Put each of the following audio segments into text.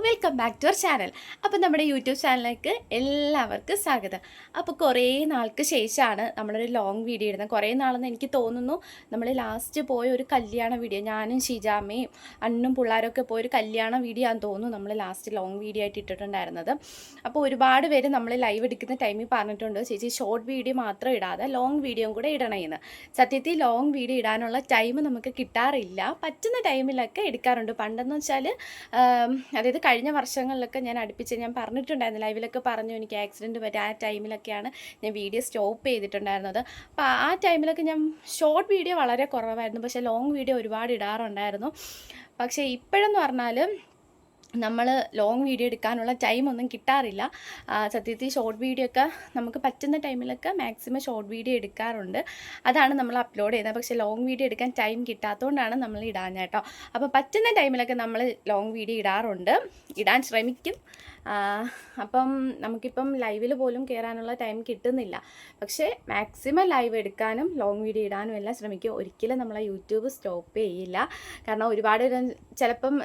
Welcome back to our channel. അപ്പോൾ നമ്മുടെ YouTube ചാനലിലേക്ക് എല്ലാവർക്കും സ്വാഗതം. അപ്പോൾ കുറേ നാൾക്ക് ശേഷമാണ് നമ്മളൊരു ലോങ് വീഡിയോ ഇടുന്നത്. കുറേ നാളെന്ന് എനിക്ക് തോന്നുന്നു നമ്മൾ ലാസ്റ്റ് പോയ ഒരു കല്യാണ വീഡിയോ, ഞാനും ഷീജാമ്മയും അണ്ണും പിള്ളേരൊക്കെ പോയൊരു കല്യാണ വീഡിയോ ആണെന്ന് തോന്നുന്നു നമ്മൾ ലാസ്റ്റ് ലോങ് വീഡിയോ ആയിട്ട് ഇട്ടിട്ടുണ്ടായിരുന്നത്. അപ്പോൾ ഒരുപാട് പേര് നമ്മൾ ലൈവ് എടുക്കുന്ന ടൈമിൽ പറഞ്ഞിട്ടുണ്ട്, ചേച്ചി ഷോർട്ട് വീഡിയോ മാത്രം ഇടാതെ ലോങ് വീഡിയോയും കൂടെ ഇടണമെന്ന്. സത്യത്തിൽ ലോങ് വീഡിയോ ഇടാനുള്ള ടൈം നമുക്ക് കിട്ടാറില്ല. പറ്റുന്ന ടൈമിലൊക്കെ എടുക്കാറുണ്ട്. പണ്ടെന്ന് വെച്ചാൽ അതായത് കഴിഞ്ഞ വർഷങ്ങളിലൊക്കെ ഞാൻ പറഞ്ഞിട്ടുണ്ടായിരുന്നു, ലൈവിലൊക്കെ പറഞ്ഞു എനിക്ക് ആക്സിഡൻറ്റ് പറ്റി. ആ ടൈമിലൊക്കെയാണ് ഞാൻ വീഡിയോ സ്റ്റോപ്പ് ചെയ്തിട്ടുണ്ടായിരുന്നത്. അപ്പോൾ ആ ടൈമിലൊക്കെ ഞാൻ ഷോർട്ട് വീഡിയോ വളരെ കുറവായിരുന്നു, പക്ഷേ ലോങ് വീഡിയോ ഒരുപാട് ഇടാറുണ്ടായിരുന്നു. പക്ഷേ ഇപ്പോഴെന്ന് പറഞ്ഞാൽ നമ്മൾ ലോങ് വീഡിയോ എടുക്കാനുള്ള ടൈമൊന്നും കിട്ടാറില്ല. സത്യത്തിൽ ഷോർട്ട് വീഡിയോ ഒക്കെ നമുക്ക് പറ്റുന്ന ടൈമിലൊക്കെ മാക്സിമം ഷോർട്ട് വീഡിയോ എടുക്കാറുണ്ട്. അതാണ് നമ്മൾ അപ്ലോഡ് ചെയ്യുന്നത്. പക്ഷേ ലോങ് വീഡിയോ എടുക്കാൻ ടൈം കിട്ടാത്തതുകൊണ്ടാണ് നമ്മൾ ഇടാഞ്ഞ കേട്ടോ. അപ്പോൾ പറ്റുന്ന ടൈമിലൊക്കെ നമ്മൾ ലോങ് വീഡിയോ ഇടാറുണ്ട്, ഇടാൻ ശ്രമിക്കും. അപ്പം നമുക്കിപ്പം ലൈവിൽ പോലും കയറാനുള്ള ടൈം കിട്ടുന്നില്ല. പക്ഷേ മാക്സിമം ലൈവ് എടുക്കാനും ലോങ് വീഡിയോ ഇടാനും എല്ലാം ശ്രമിക്കും. ഒരിക്കലും നമ്മളെ യൂട്യൂബ് സ്റ്റോപ്പ് ചെയ്യില്ല. കാരണം ഒരുപാട് ചിലപ്പം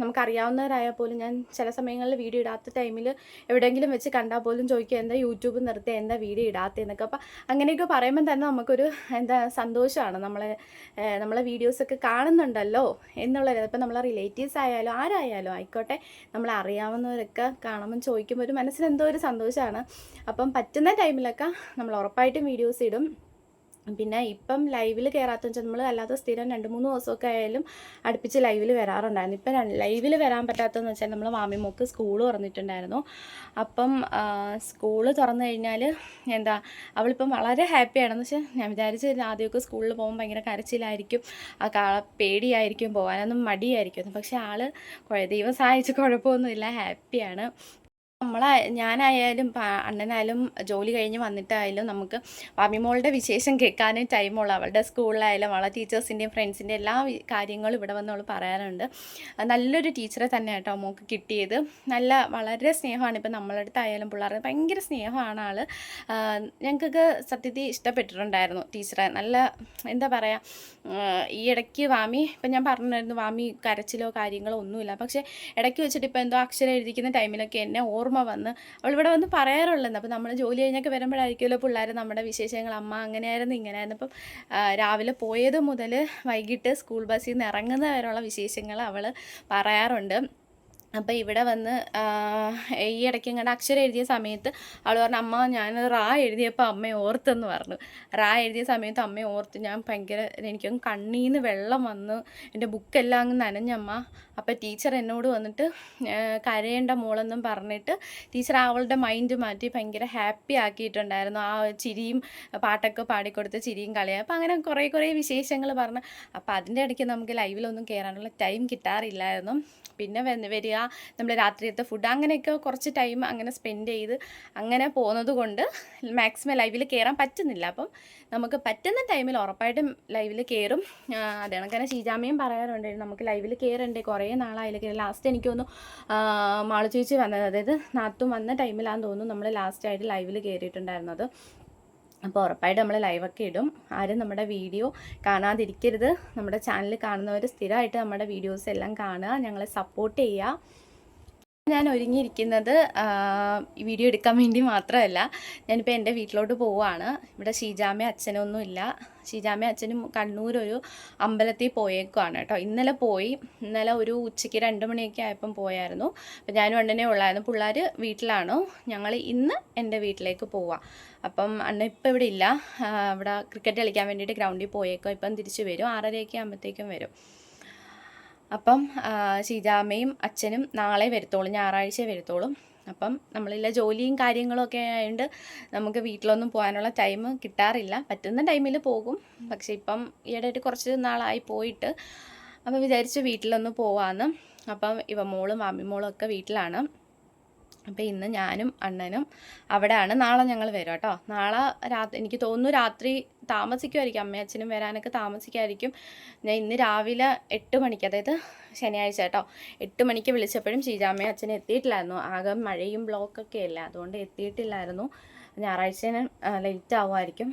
നമുക്കറിയാവുന്നവരായാൽ പോലും ഞാൻ ചില സമയങ്ങളിൽ വീഡിയോ ഇടാത്ത ടൈമിൽ എവിടെയെങ്കിലും വെച്ച് കണ്ടാൽ പോലും ചോദിക്കുക എന്താ യൂട്യൂബ് നിർത്തി, എന്താ വീഡിയോ ഇടാത്തതെന്നൊക്കെ. അപ്പം അങ്ങനെയൊക്കെ പറയുമ്പോൾ തന്നെ നമുക്കൊരു സന്തോഷമാണ്. നമ്മളെ വീഡിയോസൊക്കെ കാണുന്നുണ്ടല്ലോ എന്നുള്ളത്. ഇപ്പം നമ്മളെ റിലേറ്റീവ്സ് ആയാലും ആരായാലും ആയിക്കോട്ടെ, നമ്മളെ അറിയാവുന്നവരൊക്കെ കാണുമ്പം ചോദിക്കുമ്പോൾ ഒരു മനസ്സിലെന്തോ ഒരു സന്തോഷമാണ്. അപ്പം പറ്റുന്ന ടൈമിലൊക്കെ നമ്മൾ ഉറപ്പായിട്ടും വീഡിയോസ് ഇടും. പിന്നെ ഇപ്പം ലൈവിൽ കയറാത്തതെന്ന് വെച്ചാൽ നമ്മൾ അല്ലാതെ സ്ഥിരം 2-3 ദിവസമൊക്കെ ആയാലും അടുപ്പിച്ച് ലൈവിൽ വരാറുണ്ടായിരുന്നു. ഇപ്പം ലൈവിൽ വരാൻ പറ്റാത്തതെന്ന് വെച്ചാൽ നമ്മൾ മാമിമോക്ക് സ്കൂൾ തുറന്നിട്ടുണ്ടായിരുന്നു. അപ്പം സ്കൂള് തുറന്നു കഴിഞ്ഞാൽ അവളിപ്പം വളരെ ഹാപ്പിയാണെന്ന് വെച്ചാൽ ഞാൻ വിചാരിച്ച് ആദ്യമൊക്കെ സ്കൂളിൽ പോകുമ്പോൾ ഭയങ്കര കരച്ചിലായിരിക്കും, പേടിയായിരിക്കും, പോകാനൊന്നും മടിയായിരിക്കും. പക്ഷേ ദൈവം സഹായിച്ച് കുഴപ്പമൊന്നുമില്ല, ഹാപ്പിയാണ്. ഞാനായാലും അണ്ണനായാലും ജോലി കഴിഞ്ഞ് വന്നിട്ടായാലും നമുക്ക് വാമിമോളുടെ വിശേഷം കേൾക്കാനേ ടൈമുള്ളൂ. അവളുടെ സ്കൂളിലായാലും അവളെ ടീച്ചേഴ്സിൻ്റെയും ഫ്രണ്ട്സിൻ്റെയും എല്ലാ കാര്യങ്ങളും ഇവിടെ വന്ന് അവൾ പറയാറുണ്ട്. നല്ലൊരു ടീച്ചറെ തന്നെ കേട്ടോ മോൾക്ക് കിട്ടിയത്. വളരെ സ്നേഹമാണ്. ഇപ്പം നമ്മളെ അടുത്തായാലും പിള്ളേർക്ക് ഭയങ്കര സ്നേഹമാണ് ആൾ. ഞങ്ങൾക്കൊക്കെ സത്യത്തിൽ ഇഷ്ടപ്പെട്ടിട്ടുണ്ടായിരുന്നു ടീച്ചറെ. എന്താ പറയുക, ഈ ഇടയ്ക്ക് വാമി ഇപ്പം ഞാൻ പറഞ്ഞിരുന്നു വാമി കരച്ചിലോ കാര്യങ്ങളോ ഒന്നുമില്ല. പക്ഷേ ഇടയ്ക്ക് വെച്ചിട്ട് ഇപ്പോൾ എന്തോ അക്ഷരം എഴുതിക്കുന്ന ടൈമിലൊക്കെ എന്നെ ഓർമ്മ വന്ന് അവളിവിടെ വന്ന് പറയാറുള്ളത്. അപ്പോൾ നമ്മൾ ജോലി കഴിഞ്ഞൊക്കെ വരുമ്പോഴായിരിക്കുമല്ലോ പിള്ളേർ നമ്മുടെ വിശേഷങ്ങൾ, അമ്മ അങ്ങനെയായിരുന്നു ഇങ്ങനെയായിരുന്നു. അപ്പം രാവിലെ പോയത് മുതൽ വൈകിട്ട് സ്കൂൾ ബസ്സിൽ നിന്ന് ഇറങ്ങുന്ന വരെയുള്ള വിശേഷങ്ങൾ അവൾ പറയാറുണ്ട്. അപ്പോൾ ഇവിടെ വന്ന് ഈ ഇടയ്ക്ക് ഇങ്ങനെ അക്ഷരം എഴുതിയ സമയത്ത് അവൾ പറഞ്ഞു, അമ്മ ഞാൻ റാ എഴുതിയപ്പോൾ അമ്മയെ ഓർത്തെന്ന് പറഞ്ഞു. റാ എഴുതിയ സമയത്ത് അമ്മയെ ഓർത്ത് ഞാൻ എനിക്കൊന്ന് കണ്ണീന്ന് വെള്ളം വന്ന് എൻ്റെ ബുക്കെല്ലാം അങ്ങ് നനഞ്ഞമ്മ. അപ്പോൾ ടീച്ചർ എന്നോട് വന്നിട്ട് കരയേണ്ട മോളെന്നും പറഞ്ഞിട്ട് ടീച്ചർ അവളുടെ മൈൻഡ് മാറ്റി ഭയങ്കര ഹാപ്പി ആക്കിയിട്ടുണ്ടായിരുന്നു. ആ ചിരിയും പാട്ടൊക്കെ പാടിക്കൊടുത്ത് ചിരിയും കളിയായി. അപ്പോൾ അങ്ങനെ കുറേ വിശേഷങ്ങൾ പറഞ്ഞു. അപ്പോൾ അതിൻ്റെ ഇടയ്ക്ക് നമുക്ക് ലൈവിലൊന്നും കയറാനുള്ള ടൈം കിട്ടാറില്ലായിരുന്നു. പിന്നെ വരിക, നമ്മൾ രാത്രിയത്തെ ഫുഡ്, അങ്ങനെയൊക്കെ കുറച്ച് ടൈം അങ്ങനെ സ്പെൻഡ് ചെയ്ത് അങ്ങനെ പോകുന്നത് കൊണ്ട് മാക്സിമം ലൈവിൽ കയറാൻ പറ്റുന്നില്ല. അപ്പം നമുക്ക് പറ്റുന്ന ടൈമിൽ ഉറപ്പായിട്ടും ലൈവിൽ കയറും. അത് കണക്കന്നെ ഷീജാമ്മയും പറയാറുണ്ട് നമുക്ക് ലൈവിൽ കയറണ്ടേ, കുറേ നാളായില്ല. ലാസ്റ്റ് എനിക്ക് തോന്നുന്നു മാളു ചേച്ചി വന്നത്, അതായത് നാത്തും വന്ന ടൈമിലാണെന്ന് തോന്നുന്നു നമ്മൾ ലാസ്റ്റായിട്ട് ലൈവിൽ കയറിയിട്ടുണ്ടായിരുന്നത്. അപ്പോൾ ഉറപ്പായിട്ട് നമ്മൾ ലൈവൊക്കെ ഇടും. ആരും നമ്മുടെ വീഡിയോ കാണാതിരിക്കരുത്. നമ്മുടെ ചാനൽ കാണുന്നവർ സ്ഥിരമായിട്ട് നമ്മുടെ വീഡിയോസ് എല്ലാം കാണുക, ഞങ്ങളെ സപ്പോർട്ട് ചെയ്യുക. ഞാൻ ഒരുങ്ങിയിരിക്കുന്നത് വീഡിയോ എടുക്കാൻ വേണ്ടി മാത്രമല്ല, ഞാനിപ്പോൾ എൻ്റെ വീട്ടിലോട്ട് പോവുകയാണ്. ഇവിടെ ഷീജാമ്മയും അച്ഛനൊന്നും ഇല്ല. ഷീജാമ്മയും അച്ഛനും കണ്ണൂരൊരു അമ്പലത്തിൽ പോയേക്കുവാണ് കേട്ടോ. ഇന്നലെ ഒരു ഉച്ചയ്ക്ക് 2 മണിയൊക്കെ ആയപ്പം പോയായിരുന്നു. അപ്പം ഞാനും അണ്ണനെ ഉള്ളായിരുന്നു, പിള്ളേർ വീട്ടിലാണ്. ഞങ്ങൾ ഇന്ന് എൻ്റെ വീട്ടിലേക്ക് പോവാം. അപ്പം അണ്ണ ഇപ്പം ഇവിടെ ഇല്ല, ഇവിടെ ക്രിക്കറ്റ് കളിക്കാൻ വേണ്ടിയിട്ട് ഗ്രൗണ്ടിൽ പോയേക്കോ. ഇപ്പം തിരിച്ച് വരും, 6:30 ആകുമ്പോഴത്തേക്കും വരും. അപ്പം ഷീജാമ്മയും അച്ഛനും നാളെ വരത്തോളും, ഞായറാഴ്ച വരത്തോളും. അപ്പം നമ്മളില്ല ജോലിയും കാര്യങ്ങളൊക്കെ ആയതുകൊണ്ട് നമുക്ക് വീട്ടിലൊന്നും പോകാനുള്ള ടൈം കിട്ടാറില്ല. പറ്റുന്ന ടൈമിൽ പോകും. പക്ഷേ ഇപ്പം ഈയിടെയായിട്ട് കുറച്ച് നാളായി പോയിട്ട്. അപ്പം വിചാരിച്ചു വീട്ടിലൊന്ന് പോവാമെന്ന്. അപ്പം മോളും മാമിമോളും ഒക്കെ വീട്ടിലാണ്. അപ്പോൾ ഇന്ന് ഞാനും അണ്ണനും അവിടെയാണ്. നാളെ ഞങ്ങൾ വരും കേട്ടോ. നാളെ എനിക്ക് തോന്നുന്നു രാത്രി താമസിക്കുമായിരിക്കും, അമ്മയും അച്ഛനും വരാനൊക്കെ താമസിക്കുമായിരിക്കും. ഞാൻ ഇന്ന് രാവിലെ 8 മണിക്ക്, അതായത് ശനിയാഴ്ച കേട്ടോ, 8 മണിക്ക് വിളിച്ചപ്പോഴും ഷീജാമ്മയും അച്ഛനും എത്തിയിട്ടില്ലായിരുന്നു. ആകെ മഴയും ബ്ലോക്കൊക്കെ അല്ലേ, അതുകൊണ്ട് എത്തിയിട്ടില്ലായിരുന്നു. ഞായറാഴ്ച ലേറ്റ് ആവുമായിരിക്കും.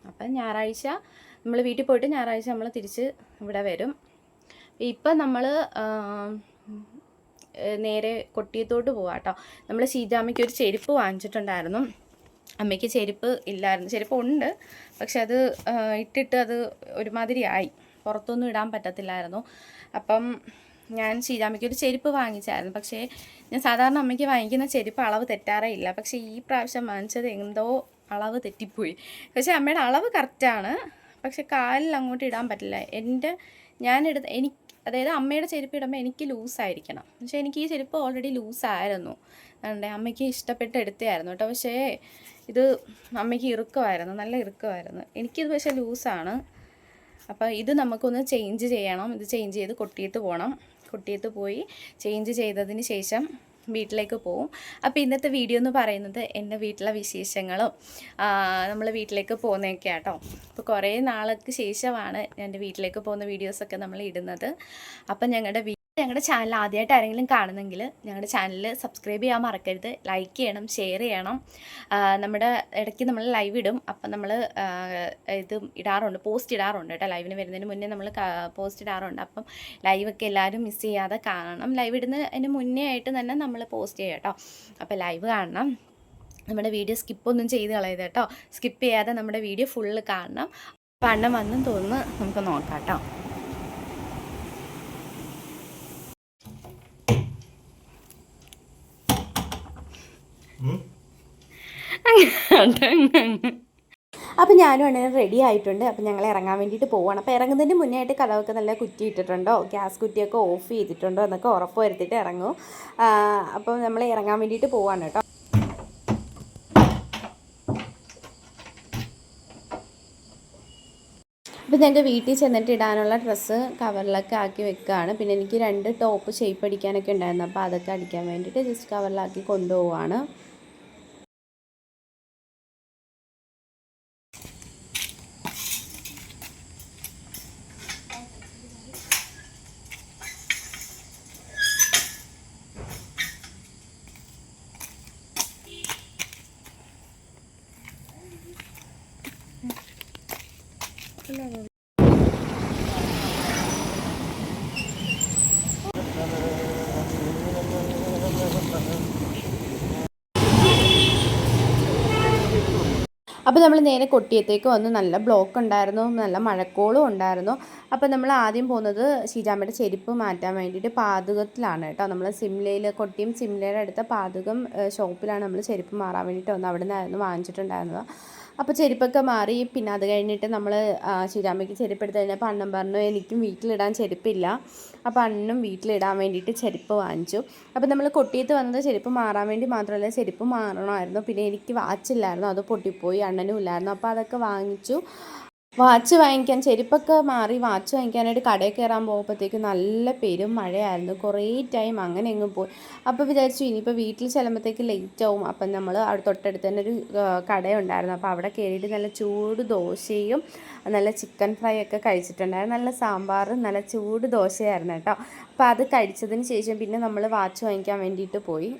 അപ്പം ഞായറാഴ്ച നമ്മൾ വീട്ടിൽ പോയിട്ട് ഞായറാഴ്ച നമ്മൾ തിരിച്ച് ഇവിടെ വരും. ഇപ്പം നമ്മൾ നേരെ കൊട്ടിയത്തോട്ട് പോവാം കേട്ടോ. നമ്മൾ ഷീജാമ്മയ്ക്ക് ഒരു ചെരുപ്പ് വാങ്ങിച്ചിട്ടുണ്ടായിരുന്നു. അമ്മയ്ക്ക് ചെരുപ്പ് ഇല്ലായിരുന്നു, ചെരുപ്പ് ഉണ്ട്, പക്ഷെ അത് ഇട്ടിട്ട് അത് ഒരുമാതിരി ആയി, പുറത്തൊന്നും ഇടാൻ പറ്റത്തില്ലായിരുന്നു. അപ്പം ഞാൻ ഷീജാമ്മയ്ക്ക് ഒരു ചെരുപ്പ് വാങ്ങിച്ചായിരുന്നു. പക്ഷേ ഞാൻ സാധാരണ അമ്മയ്ക്ക് വാങ്ങിക്കുന്ന ചെരുപ്പ് അളവ് തെറ്റാറേ ഇല്ല. പക്ഷേ ഈ പ്രാവശ്യം വാങ്ങിച്ചത് എന്തോ അളവ് തെറ്റിപ്പോയി. പക്ഷേ അമ്മയുടെ അളവ് കറക്റ്റാണ്, പക്ഷെ കാലിൽ അങ്ങോട്ട് ഇടാൻ പറ്റില്ല. എനിക്ക് അതായത് അമ്മയുടെ ചെരുപ്പ് ഇടുമ്പോൾ എനിക്ക് ലൂസായിരിക്കണം. പക്ഷേ എനിക്ക് ഈ ചെരുപ്പ് ഓൾറെഡി ലൂസായിരുന്നു, അമ്മയ്ക്ക് ഇഷ്ടപ്പെട്ട് എടുത്തതായിരുന്നു കേട്ടോ. പക്ഷേ ഇത് അമ്മയ്ക്ക് ഇറുക്കമായിരുന്നു, നല്ല ഇറുക്കമായിരുന്നു. എനിക്കിത് പക്ഷേ ലൂസാണ്. അപ്പോൾ ഇത് നമുക്കൊന്ന് ചേഞ്ച് ചെയ്യണം. ഇത് ചേഞ്ച് ചെയ്ത് കൊട്ടിയത്ത് പോകണം. കൊട്ടിയത്ത് പോയി ചേഞ്ച് ചെയ്തതിന് ശേഷം വീട്ടിലേക്ക് പോവും. അപ്പോൾ ഇന്നത്തെ വീഡിയോ എന്ന് പറയുന്നത് എൻ്റെ വീട്ടിലെ വിശേഷങ്ങളും നമ്മൾ വീട്ടിലേക്ക് പോകുന്നതൊക്കെ കേട്ടോ. അപ്പോൾ കുറേ നാൾക്ക് ശേഷമാണ് എൻ്റെ വീട്ടിലേക്ക് പോകുന്ന വീഡിയോസൊക്കെ നമ്മൾ ഇടുന്നത്. അപ്പം ഞങ്ങളുടെ ചാനൽ ആദ്യമായിട്ട് ആരെങ്കിലും കാണുന്നെങ്കിൽ ഞങ്ങളുടെ ചാനൽ സബ്സ്ക്രൈബ് ചെയ്യാൻ മറക്കരുത്. ലൈക്ക് ചെയ്യണം, ഷെയർ ചെയ്യണം. നമ്മുടെ ഇടയ്ക്ക് നമ്മൾ ലൈവ് ഇടും. അപ്പം നമ്മൾ ഇത് ഇടാറുണ്ട്, പോസ്റ്റ് ഇടാറുണ്ട് കേട്ടോ. ലൈവിന് വരുന്നതിന് മുന്നേ നമ്മൾ പോസ്റ്റ് ഇടാറുണ്ട്. അപ്പം ലൈവൊക്കെ എല്ലാവരും മിസ് ചെയ്യാതെ കാണണം. ലൈവ് ഇടുന്നതിന് മുന്നേ ആയിട്ട് തന്നെ നമ്മൾ പോസ്റ്റ് ചെയ്യാം കേട്ടോ. അപ്പോൾ ലൈവ് കാണണം. നമ്മുടെ വീഡിയോ സ്കിപ്പൊന്നും ചെയ്ത് കളയരുത് കേട്ടോ. സ്കിപ്പ് ചെയ്യാതെ നമ്മുടെ വീഡിയോ ഫുള്ള് കാണണം. പണം വന്നും തോന്നുന്നു, നമുക്ക് നോക്കാം കേട്ടോ. അപ്പം ഞാനും അണ്ണനും റെഡി ആയിട്ടുണ്ട്. അപ്പം ഞങ്ങൾ ഇറങ്ങാൻ വേണ്ടിയിട്ട് പോവുകയാണ്. അപ്പോൾ ഇറങ്ങുന്നതിന് മുന്നേ ആയിട്ട് കഥവൊക്കെ നല്ല കുറ്റി ഇട്ടിട്ടുണ്ടോ, ഗ്യാസ് കുറ്റിയൊക്കെ ഓഫ് ചെയ്തിട്ടുണ്ടോ എന്നൊക്കെ ഉറപ്പ് വരുത്തിയിട്ട് ഇറങ്ങും. അപ്പോൾ നമ്മൾ ഇറങ്ങാൻ വേണ്ടിയിട്ട് പോവുകയാണ് കേട്ടോ. അപ്പോൾ ഞങ്ങൾക്ക് വീട്ടിൽ ചെന്നിട്ട് ഇടാനുള്ള ഡ്രസ്സ് കവറിലൊക്കെ ആക്കി വെക്കുകയാണ്. പിന്നെ എനിക്ക് 2 ടോപ്പ് ഷേപ്പ് അടിക്കാനൊക്കെ ഉണ്ടായിരുന്നു. അപ്പോൾ അതൊക്കെ അടിക്കാൻ വേണ്ടിയിട്ട് ജസ്റ്റ് കവറിലാക്കി കൊണ്ടുപോവുകയാണ്. അപ്പോൾ നമ്മൾ നേരെ കൊട്ടിയത്തേക്ക് വന്ന്. നല്ല ബ്ലോക്ക് ഉണ്ടായിരുന്നു, നല്ല മഴക്കോളും ഉണ്ടായിരുന്നു. അപ്പോൾ നമ്മൾ ആദ്യം പോകുന്നത് ഷീജാമ്മയുടെ ചെരുപ്പ് മാറ്റാൻ വേണ്ടിയിട്ട് പാതകത്തിലാണ് കേട്ടോ. നമ്മൾ കൊട്ടിയം സിംലയുടെ അടുത്ത പാതകം ഷോപ്പിലാണ് നമ്മൾ ചെരുപ്പ് മാറാൻ വേണ്ടിയിട്ട് വന്നത്. അവിടെ നിന്നായിരുന്നു വാങ്ങിച്ചിട്ടുണ്ടായിരുന്നത്. അപ്പോൾ ചെരുപ്പൊക്കെ മാറി. പിന്നെ അത് കഴിഞ്ഞിട്ട് നമ്മൾ ഷീജാമ്മയ്ക്ക് ചെരുപ്പ് എടുത്ത് കഴിഞ്ഞപ്പോൾ അണ്ണൻ പറഞ്ഞു എനിക്കും വീട്ടിലിടാൻ ചെരുപ്പില്ല. അപ്പോൾ അണ്ണനും വീട്ടിലിടാൻ വേണ്ടിയിട്ട് ചെരുപ്പ് വാങ്ങിച്ചു. അപ്പോൾ നമ്മൾ കൊട്ടിയത്ത് വന്നത് ചെരുപ്പ് മാറാൻ വേണ്ടി മാത്രമല്ല, ചെരുപ്പ് മാറണമായിരുന്നു. പിന്നെ എനിക്ക് വാച്ചില്ലായിരുന്നു, അത് പൊട്ടിപ്പോയി. അണ്ണനും ഇല്ലായിരുന്നു. അപ്പോൾ അതൊക്കെ വാങ്ങിച്ചു. വാച്ച് വാങ്ങിക്കാൻ, ചെരുപ്പൊക്കെ മാറി വാച്ച് വാങ്ങിക്കാനായിട്ട് കടയിൽ കയറാൻ പോകുമ്പോഴത്തേക്ക് നല്ല പെരും മഴയായിരുന്നു. കുറേ ടൈം അങ്ങനെ എങ്ങും പോയി. അപ്പോൾ വിചാരിച്ചു ഇനിയിപ്പോൾ വീട്ടിൽ ചെല്ലുമ്പോഴത്തേക്ക് ലേറ്റ് ആവും. അപ്പം നമ്മൾ അവിടെ തൊട്ടടുത്ത് തന്നെ ഒരു കടയുണ്ടായിരുന്നു. അപ്പോൾ അവിടെ കയറിയിട്ട് നല്ല ചൂട് ദോശയും നല്ല ചിക്കൻ ഫ്രൈ ഒക്കെ കഴിച്ചിട്ടുണ്ടായിരുന്നു. നല്ല സാമ്പാറും നല്ല ചൂട് ദോശയായിരുന്നു കേട്ടോ. അപ്പോൾ അത് കഴിച്ചതിന് ശേഷം പിന്നെ നമ്മൾ വാച്ച് വാങ്ങിക്കാൻ വേണ്ടിയിട്ട് പോയി.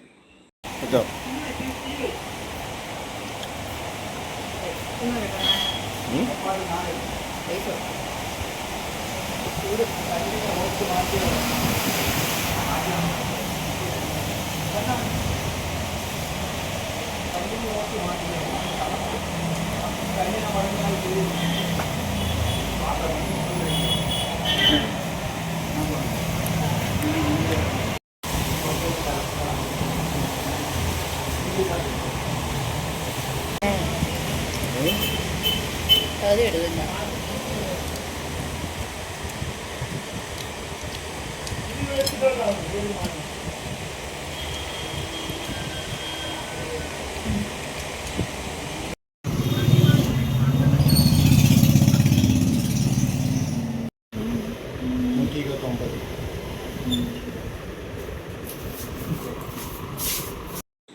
അത് എടുക്കുന്ന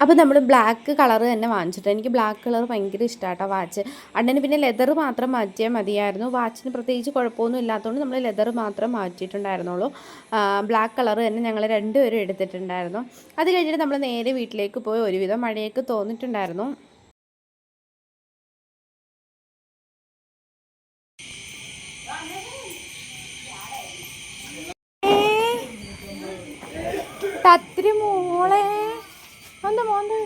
അപ്പോൾ നമ്മൾ ബ്ലാക്ക് കളർ തന്നെ വാങ്ങിച്ചിട്ട്, എനിക്ക് ബ്ലാക്ക് കളർ ഭയങ്കര ഇഷ്ടമാട്ടോ വാച്ച്. അണ്ണന് പിന്നെ ലെതർ മാത്രം മാറ്റിയാൽ മതിയായിരുന്നു. വാച്ചിന് പ്രത്യേകിച്ച് കുഴപ്പമൊന്നും ഇല്ലാത്തതുകൊണ്ട് നമ്മൾ ലെതർ മാത്രം മാറ്റിയിട്ടുണ്ടായിരുന്നുള്ളൂ. ബ്ലാക്ക് കളർ തന്നെ ഞങ്ങൾ 2 പേരും എടുത്തിട്ടുണ്ടായിരുന്നു. അത് കഴിഞ്ഞിട്ട് നമ്മൾ നേരെ വീട്ടിലേക്ക് പോയി. ഒരുവിധം മഴയൊക്കെ തോന്നിയിട്ടുണ്ടായിരുന്നു. കത്തിരി മോളെ എന്താ മോന്റെ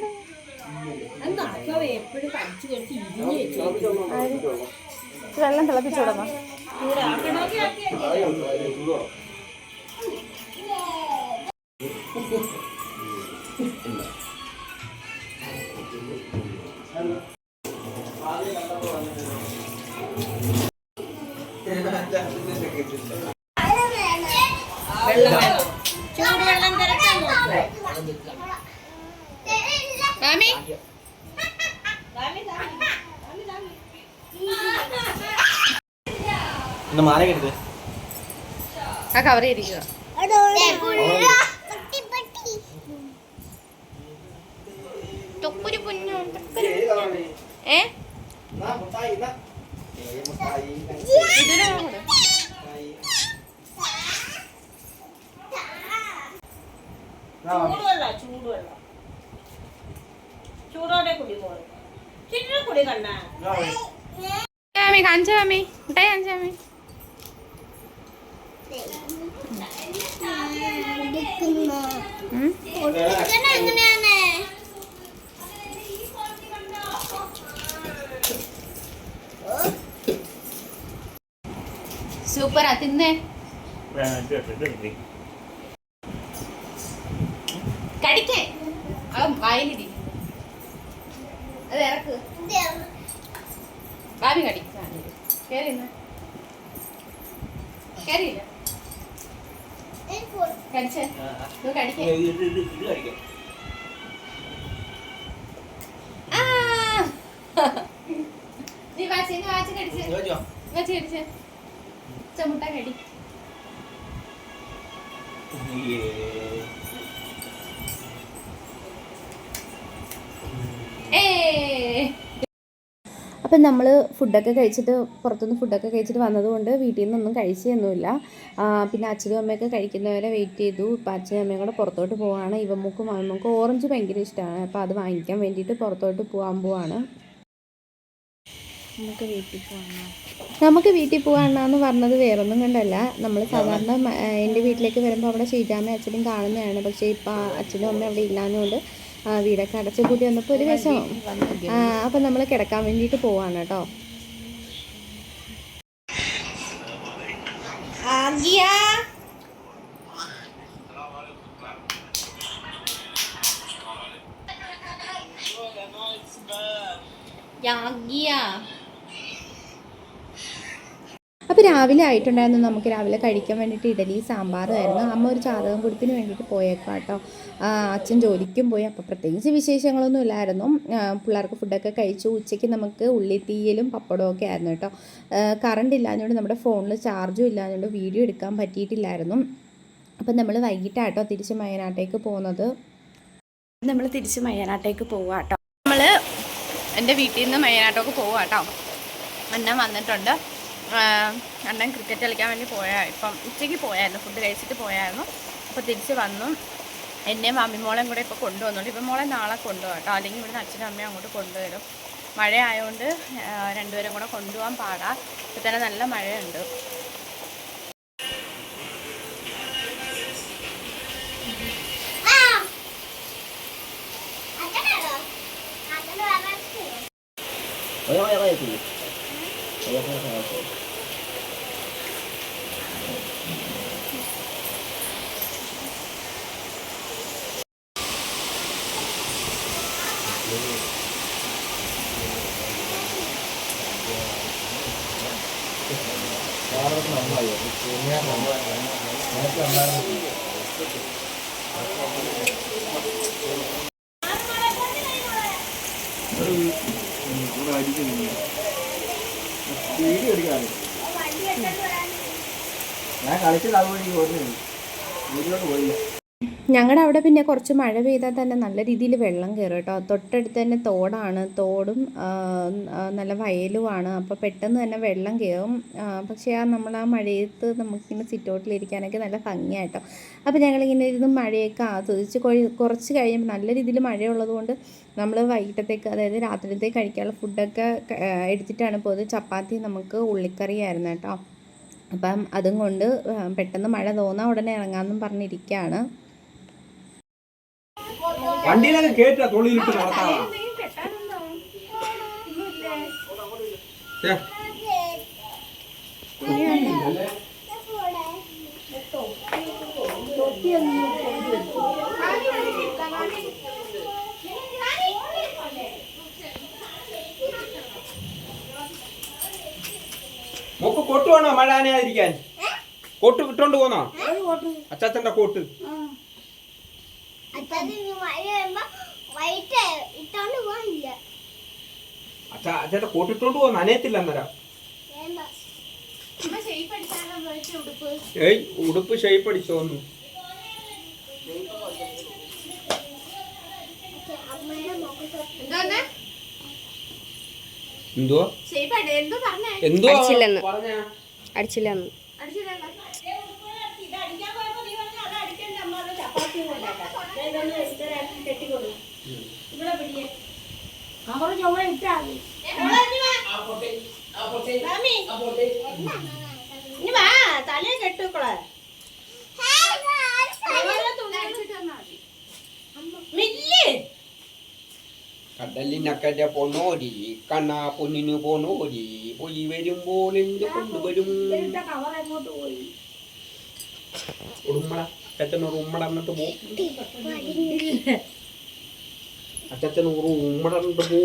വെള്ളം തിളപ്പിച്ചോടമ്മ. ആ കവർ ചെയ്തിരിക്കുക. ചൂടോടെ കുടി പോയി കുടി കണ്ണ കാണിച്ച മാമി മുട്ടായി കാണിച്ച മാമി. സൂപ്പറാ തിന്നേ. കടിക്കേ വായിലിരി. അത് ഇറക്ക് ഭാവി കടിക്ക. കേറിയില്ല കടിച്ചേ കടിക്കേ. നീ വാച്ച് കടിച്ചേ കടിച്ചേ ചമുട്ട കടി. അപ്പം നമ്മൾ ഫുഡൊക്കെ കഴിച്ചിട്ട് പുറത്തുനിന്ന് ഫുഡൊക്കെ കഴിച്ചിട്ട് വന്നതുകൊണ്ട് വീട്ടിൽ നിന്നൊന്നും കഴിച്ചൊന്നുമില്ല. പിന്നെ അച്ഛനും അമ്മയൊക്കെ കഴിക്കുന്നവരെ വെയിറ്റ് ചെയ്തു. ഇപ്പം അച്ഛനും അമ്മയും കൂടെ പുറത്തോട്ട് പോവുകയാണ്. ഇവമ്മക്കും അമ്മമ്മക്കും ഓറഞ്ച് ഭയങ്കര ഇഷ്ടമാണ്. അപ്പോൾ അത് വാങ്ങിക്കാൻ വേണ്ടിയിട്ട് പുറത്തോട്ട് പോവാണ്. നമുക്ക് വീട്ടിൽ പോകാമെന്ന് പറഞ്ഞത് വേറൊന്നും കണ്ടല്ല. നമ്മൾ സാധാരണ എൻ്റെ വീട്ടിലേക്ക് വരുമ്പോൾ അവിടെ ഷീജാമ്മയും അച്ഛനും കാണുന്നതാണ്. പക്ഷേ ഇപ്പം അച്ഛനും അമ്മയും അവിടെ ഇല്ലാഞ്ഞുകൊണ്ട് വീടൊക്കെ അടച്ചു കൂട്ടി വന്നപ്പോൾ ഒരു വിഷമം. അപ്പം നമ്മൾ കിടക്കാൻ വേണ്ടിയിട്ട് പോവാണ് കേട്ടോ. അപ്പോൾ രാവിലെ ആയിട്ടുണ്ടായിരുന്നു. നമുക്ക് രാവിലെ കഴിക്കാൻ വേണ്ടിയിട്ട് ഇഡലി സാമ്പാറുമായിരുന്നു. അമ്മ ഒരു ജാതകം കുറിപ്പിന് വേണ്ടിയിട്ട് പോയേക്കാം കേട്ടോ. അച്ഛൻ ജോലിക്കും പോയി. അപ്പോൾ പ്രത്യേകിച്ച് വിശേഷങ്ങളൊന്നും ഇല്ലായിരുന്നു. പിള്ളേർക്ക് ഫുഡൊക്കെ കഴിച്ചു. ഉച്ചയ്ക്ക് നമുക്ക് ഉള്ളിത്തീയലും പപ്പടവും ഒക്കെ ആയിരുന്നു കേട്ടോ. കറണ്ട് ഇല്ലാഞ്ഞുകൊണ്ട് നമ്മുടെ ഫോണിൽ ചാർജും ഇല്ലാഞ്ഞുകൊണ്ട് വീഡിയോ എടുക്കാൻ പറ്റിയിട്ടില്ലായിരുന്നു. അപ്പം നമ്മൾ വൈകിട്ടാട്ടോ തിരിച്ച് മയനാട്ടേക്ക് പോകുന്നത്. നമ്മൾ തിരിച്ച് മയനാട്ടേക്ക് പോവാം കേട്ടോ. നമ്മൾ എൻ്റെ വീട്ടിൽ നിന്ന് മയനാട്ടേക്ക് പോവാം കേട്ടോ. അണ്ണൻ വന്നിട്ടുണ്ട്. അണ്ണൻ ക്രിക്കറ്റ് കളിക്കാൻ വേണ്ടി ഇപ്പം ഉച്ചയ്ക്ക് പോയായിരുന്നു. ഫുഡ് കഴിച്ചിട്ട് പോയായിരുന്നു. അപ്പോൾ തിരിച്ച് വന്നു. എന്നെയും മാമിമോളെയും കൂടെ ഇപ്പോൾ കൊണ്ടുവന്നുണ്ട്. ഇപ്പം മോളെ നാളെ കൊണ്ടുപോകാം കേട്ടോ. അല്ലെങ്കിൽ ഇവിടുന്ന് അച്ഛനും അമ്മയും അങ്ങോട്ട് കൊണ്ടുവരും. മഴ ആയതുകൊണ്ട് രണ്ടുപേരും കൂടെ കൊണ്ടുപോകാൻ പാടാ. ഇപ്പോൾ തന്നെ നല്ല മഴയുണ്ട്. ഞങ്ങളുടെ അവിടെ പിന്നെ കുറച്ച് മഴ പെയ്താൽ തന്നെ നല്ല രീതിയിൽ വെള്ളം കയറും കേട്ടോ. തൊട്ടടുത്ത് തന്നെ തോടാണ്. തോടും നല്ല വയലുമാണ്. അപ്പോൾ പെട്ടെന്ന് തന്നെ വെള്ളം കയറും. പക്ഷേ നമ്മൾ ആ മഴയത്ത് നമുക്കിങ്ങനെ സിറ്റൗട്ടിലിരിക്കാനൊക്കെ നല്ല ഭംഗിയായിട്ടോ. അപ്പോൾ ഞങ്ങളിങ്ങനെ ഇരുന്ന് മഴയൊക്കെ ആസ്വദിച്ച് കുറച്ച് കഴിയുമ്പോൾ നല്ല രീതിയിൽ മഴയുള്ളത് കൊണ്ട് നമ്മൾ വൈകിട്ടത്തേക്ക്, അതായത് രാത്രിയിലത്തേക്ക് കഴിക്കാനുള്ള ഫുഡൊക്കെ എടുത്തിട്ടാണ് പോയത്. ചപ്പാത്തി നമുക്ക് ഉള്ളിക്കറിയായിരുന്നു കേട്ടോ. അപ്പം അതും കൊണ്ട് പെട്ടെന്ന് മഴ തോന്നാൻ ഉടനെ ഇറങ്ങാമെന്നും പറഞ്ഞിരിക്കുകയാണ്. വണ്ടിയിലൊക്കെ കേട്ടാ തൊള്ളിയിലിട്ട് നടത്താവാ. മോക്ക് കോട്ട് വേണോ മഴ നനയാതിരിക്കാൻ? കോട്ട് ഇട്ടോണ്ട് പോന്നോ? അച്ചാച്ചന്റെ കോട്ട്. അച്ഛന്റെ കോട്ട് ഇട്ടോണ്ട് പോവാ, നനയത്തില്ല അന്നേരം. ഏയ് ഉടുപ്പ് ഷേപ്പ് അടിച്ചോന്നു. എന്തോ എന്തോ അടിച്ചില്ലെന്ന് തലേ കെട്ടുക്കളെ കടലിനക്കരെ പോണോരി കണ്ണാ പൊന്നിനു പോണോരി പോയി വരുമ്പോൾ എന്ത് കൊണ്ടുവരും? ഉടുമ്മട അച്ഛനൊരു ഉമ്മട എന്നിട്ട് പോ. അച്ഛന് ഒരു ഉമ്മട എന്നിട്ട് പോ.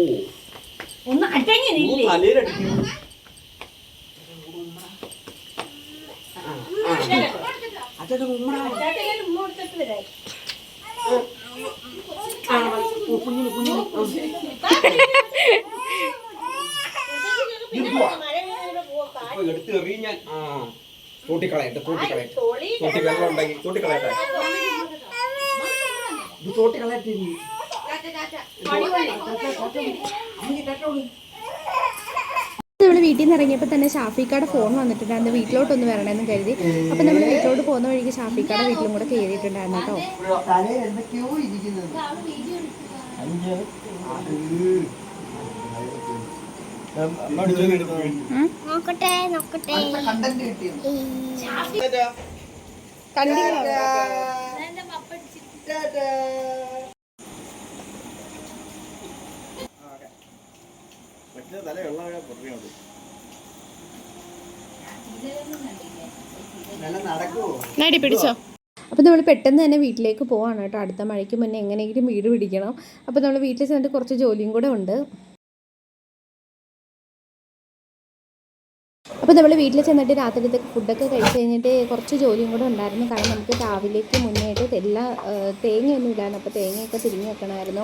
ഒന്ന് അടങ്ങിയില്ലേ തലയിലടിക്കും. അച്ഛന് ഉമ്മട ഉമ്മ കൊടുത്തിട്ട് വരാം. കുഞ്ഞിന് കുഞ്ഞിന് എടുത്ത് എറിയാൻ. ആ തോട്ടിക്കളയട്ടെ തോട്ടിക്കളയട്ടെ തോട്ടി വെള്ളം ഉണ്ടെങ്കിൽ തോട്ടിക്കളയട്ടെ. ഇത് തോട്ടിക്കളയട്ടെ. നമ്മൾ വീട്ടിൽ നിന്ന് ഇറങ്ങിയപ്പോൾ തന്നെ ഷാഫിക്കാടെ ഫോൺ വന്നിട്ടുണ്ടായിരുന്നു, വീട്ടിലോട്ടൊന്ന് വരണമെന്ന് കരുതി. അപ്പം നമ്മൾ വീട്ടിലോട്ട് പോകുന്ന വഴിക്ക് ഷാഫിക്കാടെ വീട്ടിലും കൂടെ കയറിയിട്ടുണ്ടായിരുന്നു കേട്ടോ. പിടിച്ചോ. അപ്പോൾ നമ്മൾ പെട്ടെന്ന് തന്നെ വീട്ടിലേക്ക് പോവാണ് കേട്ടോ. അടുത്ത മഴയ്ക്ക് മുന്നേ എങ്ങനെയെങ്കിലും വീട് പിടിക്കണം. അപ്പോൾ നമ്മൾ വീട്ടിൽ ചെന്നിട്ട് കുറച്ച് ജോലിയും കൂടെ ഉണ്ട്. അപ്പോൾ നമ്മൾ വീട്ടിൽ ചെന്നിട്ട് രാത്രിയിലത്തെ ഫുഡൊക്കെ കഴിച്ച് കഴിഞ്ഞിട്ട് കുറച്ച് ജോലിയും കൂടെ ഉണ്ടായിരുന്നു. കാരണം നമുക്ക് രാവിലേക്ക് മുന്നേയായിട്ട് എല്ലാ തേങ്ങയൊന്നും ഇല്ലായിരുന്നു. അപ്പോൾ തേങ്ങയൊക്കെ തിരിഞ്ഞ് വെക്കണമായിരുന്നു.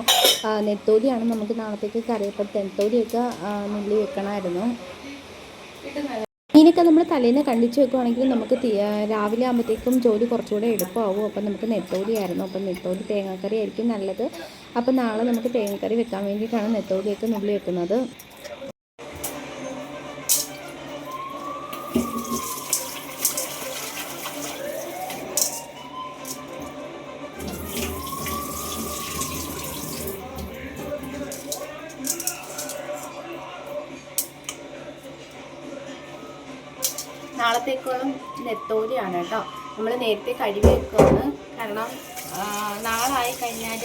നെത്തോലിയാണ് നമുക്ക് നാളത്തേക്ക് കറി. അപ്പോൾ നെത്തോലിയൊക്കെ നുള്ളി വെക്കണമായിരുന്നു. മീനൊക്കെ നമ്മൾ തലേന്ന് കണ്ടിച്ച് വെക്കുകയാണെങ്കിൽ നമുക്ക് രാവിലെ ആകുമ്പോഴത്തേക്കും ജോലി കുറച്ചുകൂടെ എളുപ്പമാവും. അപ്പം നമുക്ക് നെത്തോലിയായിരുന്നു. അപ്പം നെത്തോലി തേങ്ങാക്കറി ആയിരിക്കും നല്ലത്. അപ്പം നാളെ നമുക്ക് തേങ്ങാക്കറി വെക്കാൻ വേണ്ടിയിട്ടാണ് നെത്തോലിയൊക്കെ നുള്ളി വെക്കുന്നത്. നാളത്തേക്കോളം നെത്തോലിയാണ് കേട്ടോ. നമ്മൾ നേരത്തെ കഴുകി വെക്കുകയാണ്. കാരണം നാളായി കഴിഞ്ഞാൽ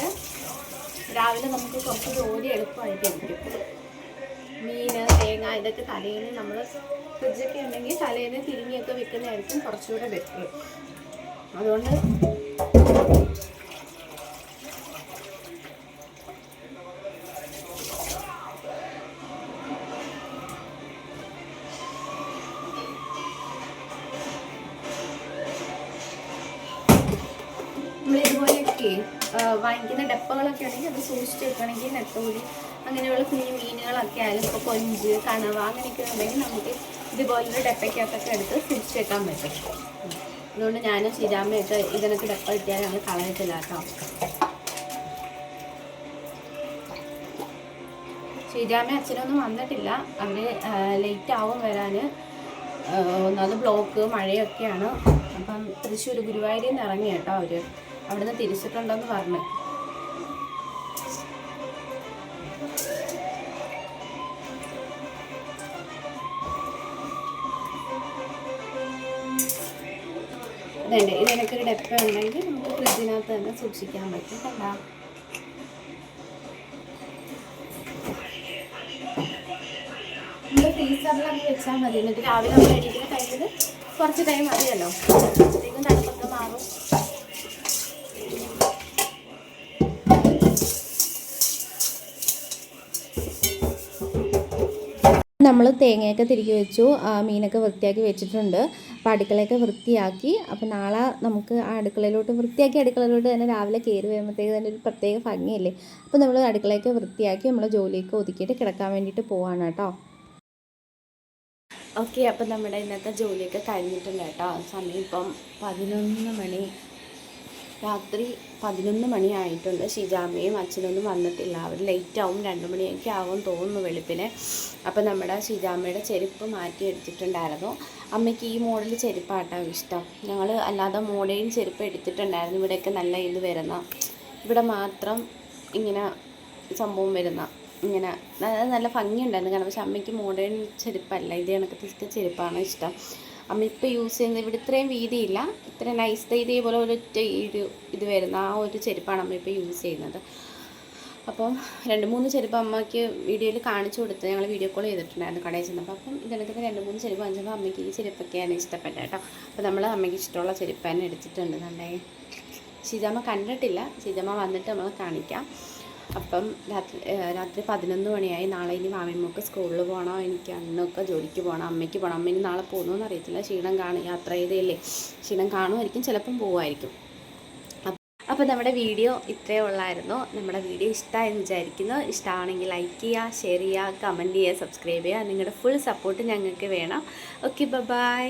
രാവിലെ നമുക്ക് കുറച്ച് ജോലി എളുപ്പമായിട്ടിരിക്കും. മീൻ തേങ്ങ ഇതൊക്കെ തലേന്ന് നമ്മൾ ഫ്രിഡ്ജൊക്കെ ഉണ്ടെങ്കിൽ തലേന്ന് തിരിഞ്ഞൊക്കെ വെക്കുന്നതായിരിക്കും കുറച്ചുകൂടെ ബെറ്റർ. അതുകൊണ്ട് നമ്മളിതുപോലെയൊക്കെ വാങ്ങിക്കുന്ന ഡപ്പകളൊക്കെ ഉണ്ടെങ്കിൽ അത് സൂക്ഷിച്ച് വെക്കണമെങ്കിൽ നെത്തോലി അങ്ങനെയുള്ള കുഞ്ഞു മീനുകളൊക്കെ ആയാലും ഇപ്പോൾ കൊഞ്ച് കണവ അങ്ങനെയൊക്കെ ഉണ്ടെങ്കിൽ നമുക്ക് ഇതുപോലൊരു ഡപ്പയ്ക്കകത്തൊക്കെ എടുത്ത് സൂക്ഷിച്ച് വെക്കാൻ പറ്റും. അതുകൊണ്ട് ഞാനും ശ്രീരാമയൊക്കെ ഇതിനൊക്കെ ഡപ്പ കിട്ടിയാൽ ഞങ്ങൾ കളയത്തില്ല കേട്ടോ. ശ്രീരാമ അച്ഛനൊന്നും വന്നിട്ടില്ല. അവർ ലേറ്റ് ആവും വരാൻ. ഒന്നാമത് ബ്ലോക്ക് മഴയൊക്കെയാണ്. അപ്പം തൃശ്ശൂർ ഗുരുവായൂരിൽ നിന്ന് ഇറങ്ങി കേട്ടോ. അവർ അവിടുന്ന് തിരിച്ചിട്ടുണ്ടെന്ന് പറഞ്ഞു. ഇതുണ്ട്. ഇതിനൊക്കെ ഒരു ഡപ്പ ഉണ്ടെങ്കിൽ നമുക്ക് ഫ്രിഡ്ജിനകത്ത് തന്നെ സൂക്ഷിക്കാൻ പറ്റും. കണ്ടാ ഫ്രീസറിലങ്ങ് വെച്ചാൽ മതി. എന്നിട്ട് രാവിലെ നമ്മൾ എണീക്കുന്ന ടൈമിൽ കുറച്ച് ടൈം മതിയല്ലോ, അപ്പോഴത്തേക്കും തണുപ്പൊക്കെ മാറും. നമ്മൾ തേങ്ങയൊക്കെ തിരികെ വെച്ചു, മീനൊക്കെ വൃത്തിയാക്കി വെച്ചിട്ടുണ്ട്. അപ്പോൾ അടുക്കളയൊക്കെ വൃത്തിയാക്കി. അപ്പോൾ നാളെ നമുക്ക് ആ അടുക്കളയിലോട്ട് തന്നെ രാവിലെ കയറി വരുമ്പോഴത്തേക്ക് തന്നെ ഒരു പ്രത്യേക ഭംഗിയല്ലേ. അപ്പോൾ നമ്മൾ അടുക്കളയൊക്കെ വൃത്തിയാക്കി നമ്മളെ ജോലിയൊക്കെ ഒതുക്കിയിട്ട് കിടക്കാൻ വേണ്ടിയിട്ട് പോവാണ് കേട്ടോ. ഓക്കെ, അപ്പം നമ്മുടെ ഇന്നത്തെ ജോലിയൊക്കെ കഴിഞ്ഞിട്ടുണ്ട് കേട്ടോ. സമയം ഇപ്പം 11 മണി, രാത്രി 11 മണി ആയിട്ടുണ്ട്. ഷിജാമ്മയും അച്ഛനൊന്നും വന്നിട്ടില്ല, അവർ ലേറ്റ് ആവും, 2 മണിയൊക്കെ ആവും തോന്നുന്നു വെളുപ്പിന്. അപ്പോൾ നമ്മുടെ ഷിജാമ്മയുടെ ചെരുപ്പ് മാറ്റി എടുത്തിട്ടുണ്ടായിരുന്നു. അമ്മയ്ക്ക് ഈ മോഡൽ ചെരുപ്പാട്ടോ ഇഷ്ടം. ഞങ്ങൾ അല്ലാതെ മോഡേൺ ചെരുപ്പ് എടുത്തിട്ടുണ്ടായിരുന്നു. ഇവിടെയൊക്കെ നല്ല ഇത് വരുന്ന, ഇവിടെ മാത്രം ഇങ്ങനെ സംഭവം വരുന്ന, ഇങ്ങനെ നല്ല ഭംഗിയുണ്ടായിരുന്നു കാരണം. പക്ഷെ അമ്മയ്ക്ക് മോഡേൺ ചെരുപ്പല്ല, ഇത് കണക്കത്തെ ചെരുപ്പാണ് ഇഷ്ടം. അമ്മ ഇപ്പോൾ യൂസ് ചെയ്യുന്നത് ഇവിടെ ഇത്രയും വീതിയില്ല, ഇത്ര നൈസ് ഇതേപോലെ ഒരൊറ്റ ഇത് വരുന്ന ആ ഒരു ചെരുപ്പാണ് അമ്മ ഇപ്പോൾ യൂസ് ചെയ്യുന്നത്. അപ്പം 2-3 ചെരുപ്പ് അമ്മയ്ക്ക് വീഡിയോയിൽ കാണിച്ചു കൊടുത്ത് ഞങ്ങൾ വീഡിയോ കോൾ ചെയ്തിട്ടുണ്ടായിരുന്നു കടയിൽ ചെന്നപ്പോൾ. അപ്പം ഇതിനകത്ത് 2-3 ചെരുപ്പ് വാങ്ങിച്ചപ്പോൾ അമ്മയ്ക്ക് ഈ ചെരുപ്പൊക്കെയാണ് ഇഷ്ടപ്പെട്ടത് കേട്ടോ. അപ്പോൾ നമ്മൾ അമ്മയ്ക്ക് ഇഷ്ടമുള്ള ചെരുപ്പ് തന്നെ എടുത്തിട്ടുണ്ട്. കണ്ടേ, ഷിജാമ്മ കണ്ടിട്ടില്ല, ഷിജാമ്മ വന്നിട്ട് നമ്മൾ കാണിക്കാം. അപ്പം രാത്രി 11 മണിയായി. നാളെ ഇനി മാമിമ്മക്ക് സ്കൂളിൽ പോകണം, എനിക്ക് അന്നൊക്കെ ജോലിക്ക് പോകണം, അമ്മയ്ക്ക് പോകണം. അമ്മ ഇനി നാളെ പോകുന്നതെന്ന് അറിയത്തില്ല, ക്ഷീണം കാണും, യാത്ര ചെയ്തല്ലേ, ക്ഷീണം കാണുമായിരിക്കും, ചിലപ്പം പോവുമായിരിക്കും. അപ്പോൾ നമ്മുടെ വീഡിയോ ഇത്രയേ ഉള്ളായിരുന്നു. നമ്മുടെ വീഡിയോ ഇഷ്ടമായെന്ന് വിചാരിക്കുന്നു. ഇഷ്ടമാണെങ്കിൽ ലൈക്ക് ചെയ്യുക, ഷെയർ ചെയ്യുക, കമൻറ്റ് ചെയ്യുക, സബ്സ്ക്രൈബ് ചെയ്യുക. നിങ്ങളുടെ ഫുൾ സപ്പോർട്ട് ഞങ്ങൾക്ക് വേണം. Okay, by.